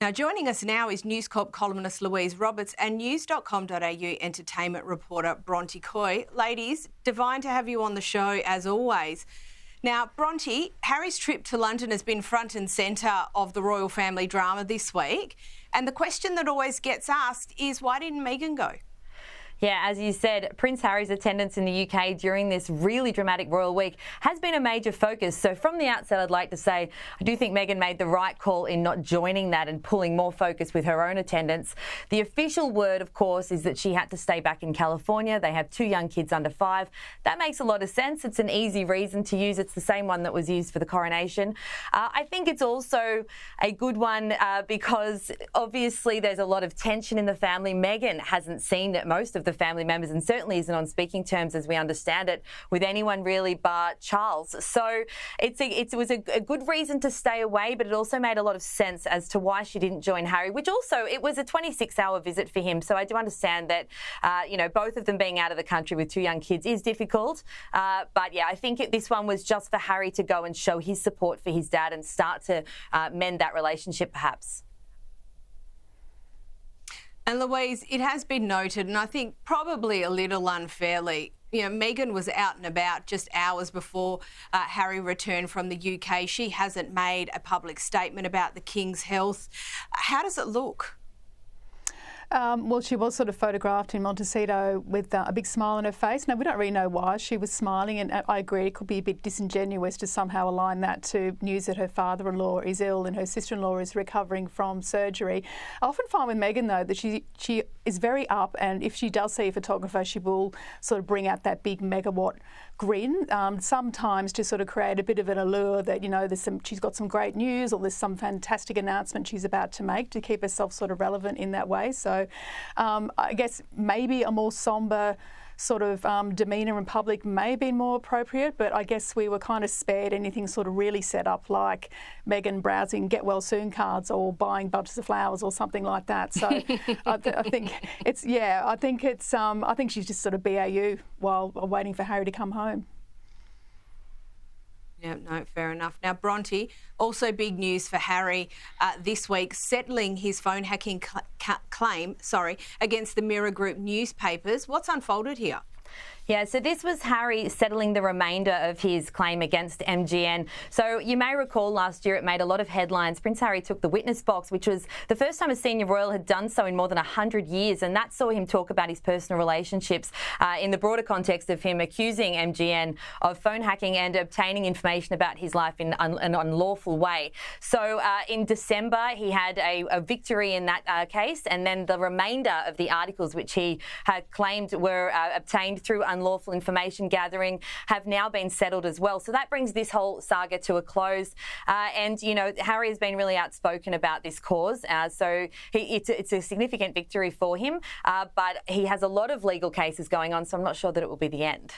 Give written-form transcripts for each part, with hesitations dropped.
Now, joining us now is News Corp columnist Louise Roberts and news.com.au entertainment reporter Bronte Coy. Ladies, divine to have you on the show as always. Now, Bronte, Harry's trip to London has been front and centre of the royal family drama this week. And the question that always gets asked is, why didn't Meghan go? Yeah, as you said, Prince Harry's attendance in the UK during this really dramatic royal week has been a major focus. So from the outset, I'd like to say I do think Meghan made the right call in not joining that and pulling more focus with her own attendance. The official word, of course, is that she had to stay back in California. They have 2 young kids under 5. That makes a lot of sense. It's an easy reason to use. It's the same one that was used for the coronation. I think it's also a good one because obviously there's a lot of tension in the family. Meghan hasn't seen most of the family members and certainly isn't on speaking terms, as we understand it, with anyone really bar Charles. So it was a good reason to stay away, but it also made a lot of sense as to why she didn't join Harry, which also, it was a 26-hour visit for him. So I do understand that, both of them being out of the country with 2 young kids is difficult. But yeah, I think this one was just for Harry to go and show his support for his dad and start to mend that relationship perhaps. And Louise, it has been noted, and I think probably a little unfairly, Meghan was out and about just hours before Harry returned from the UK. She hasn't made a public statement about the King's health. How does it look? Well, she was sort of photographed in Montecito with a big smile on her face. Now, we don't really know why she was smiling, and I agree it could be a bit disingenuous to somehow align that to news that her father-in-law is ill and her sister-in-law is recovering from surgery. I often find with Meghan, though, that she is very up, and if she does see a photographer, she will sort of bring out that big megawatt grin, sometimes to sort of create a bit of an allure that, she's got some great news or there's some fantastic announcement she's about to make to keep herself sort of relevant in that way. So I guess maybe a more sombre sort of demeanour in public may have been more appropriate, but I guess we were kind of spared anything sort of really set up like Meghan browsing get well soon cards or buying bunches of flowers or something like that. So I think she's just sort of BAU while waiting for Harry to come home. Yeah, no, fair enough. Now, Bronte, also big news for Harry this week, settling his phone hacking claim against the Mirror Group newspapers. What's unfolded here? Yeah, so this was Harry settling the remainder of his claim against MGN. So you may recall last year it made a lot of headlines. Prince Harry took the witness box, which was the first time a senior royal had done so in more than 100 years, and that saw him talk about his personal relationships in the broader context of him accusing MGN of phone hacking and obtaining information about his life in an unlawful way. So in December, he had a victory in that case, and then the remainder of the articles which he had claimed were obtained through unlawful information gathering have now been settled as well. So that brings this whole saga to a close. And Harry has been really outspoken about this cause. So it's a significant victory for him. But he has a lot of legal cases going on, so I'm not sure that it will be the end.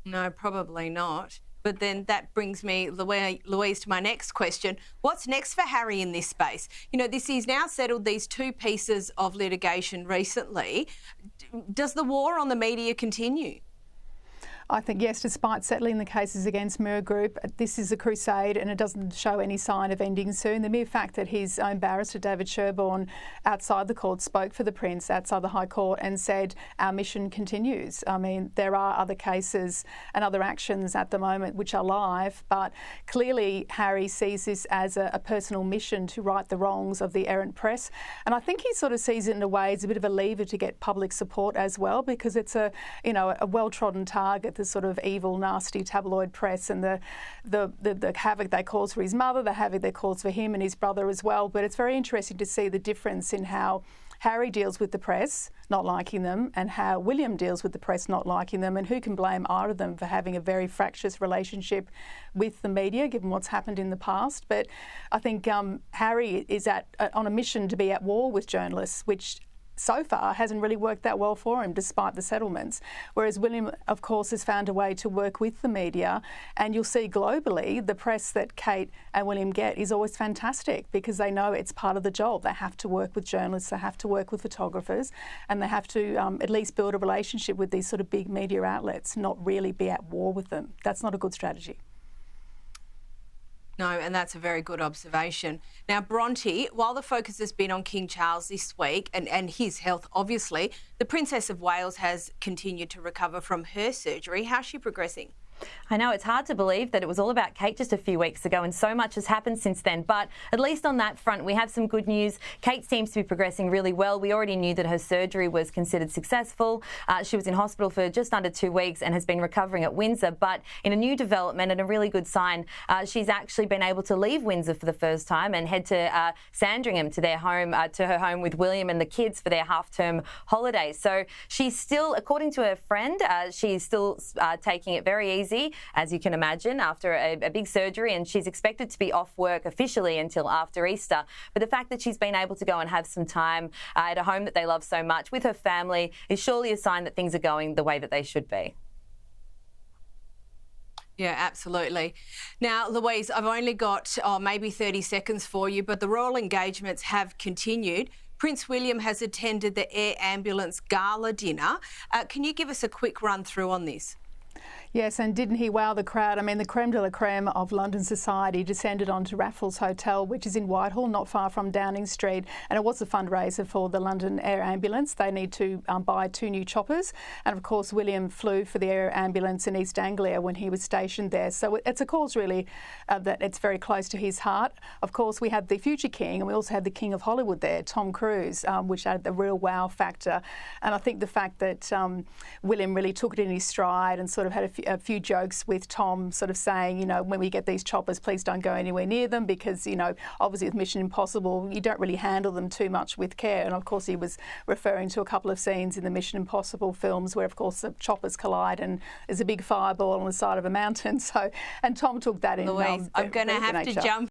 No, probably not. But then that brings me, Louise, to my next question. What's next for Harry in this space? He's now settled these 2 pieces of litigation recently. Does the war on the media continue? I think, yes, despite settling the cases against Mirror Group, this is a crusade and it doesn't show any sign of ending soon. The mere fact that his own barrister, David Sherborne, outside the court spoke for the Prince, outside the High Court, and said our mission continues. I mean, there are other cases and other actions at the moment which are live, but clearly Harry sees this as a personal mission to right the wrongs of the errant press. And I think he sort of sees it in a way as a bit of a lever to get public support as well, because it's a well-trodden target, the sort of evil, nasty tabloid press and the havoc they cause for his mother, the havoc they cause for him and his brother as well. But it's very interesting to see the difference in how Harry deals with the press, not liking them, and how William deals with the press, not liking them, and who can blame either of them for having a very fractious relationship with the media, given what's happened in the past. But I think Harry is on a mission to be at war with journalists, which so far hasn't really worked that well for him despite the settlements. Whereas William, of course, has found a way to work with the media, and you'll see globally the press that Kate and William get is always fantastic because they know it's part of the job. They have to work with journalists, they have to work with photographers, and they have to at least build a relationship with these sort of big media outlets, not really be at war with them. That's not a good strategy. No, and that's a very good observation. Now, Bronte, while the focus has been on King Charles this week and his health, obviously, the Princess of Wales has continued to recover from her surgery. How's she progressing? I know it's hard to believe that it was all about Kate just a few weeks ago, and so much has happened since then. But at least on that front, we have some good news. Kate seems to be progressing really well. We already knew that her surgery was considered successful. She was in hospital for just under 2 weeks and has been recovering at Windsor. But in a new development and a really good sign, she's actually been able to leave Windsor for the first time and head to Sandringham, to their home, to her home with William and the kids for their half-term holidays. So she's still, according to her friend, she's still taking it very easy, as you can imagine, after a big surgery, and she's expected to be off work officially until after Easter. But the fact that she's been able to go and have some time at a home that they love so much with her family is surely a sign that things are going the way that they should be. Yeah, absolutely. Now, Louise, I've only got maybe 30 seconds for you, but the royal engagements have continued. Prince William has attended the Air Ambulance Gala dinner. Can you give us a quick run through on this? Yes, and didn't he wow the crowd? I mean, the creme de la creme of London society descended onto Raffles Hotel, which is in Whitehall, not far from Downing Street, and it was a fundraiser for the London Air Ambulance. They need to buy 2 new choppers, and of course William flew for the Air Ambulance in East Anglia when he was stationed there. So it's a cause really that it's very close to his heart. Of course, we had the future king, and we also had the King of Hollywood there, Tom Cruise, which had the real wow factor. And I think the fact that William really took it in his stride and sort of had a few jokes with Tom, sort of saying, you know, when we get these choppers, please don't go anywhere near them, because, you know, obviously with Mission Impossible, you don't really handle them too much with care. And of course, he was referring to a couple of scenes in the Mission Impossible films where, of course, the choppers collide and there's a big fireball on the side of a mountain. So, and Tom took that in. Louise, I'm going to have to jump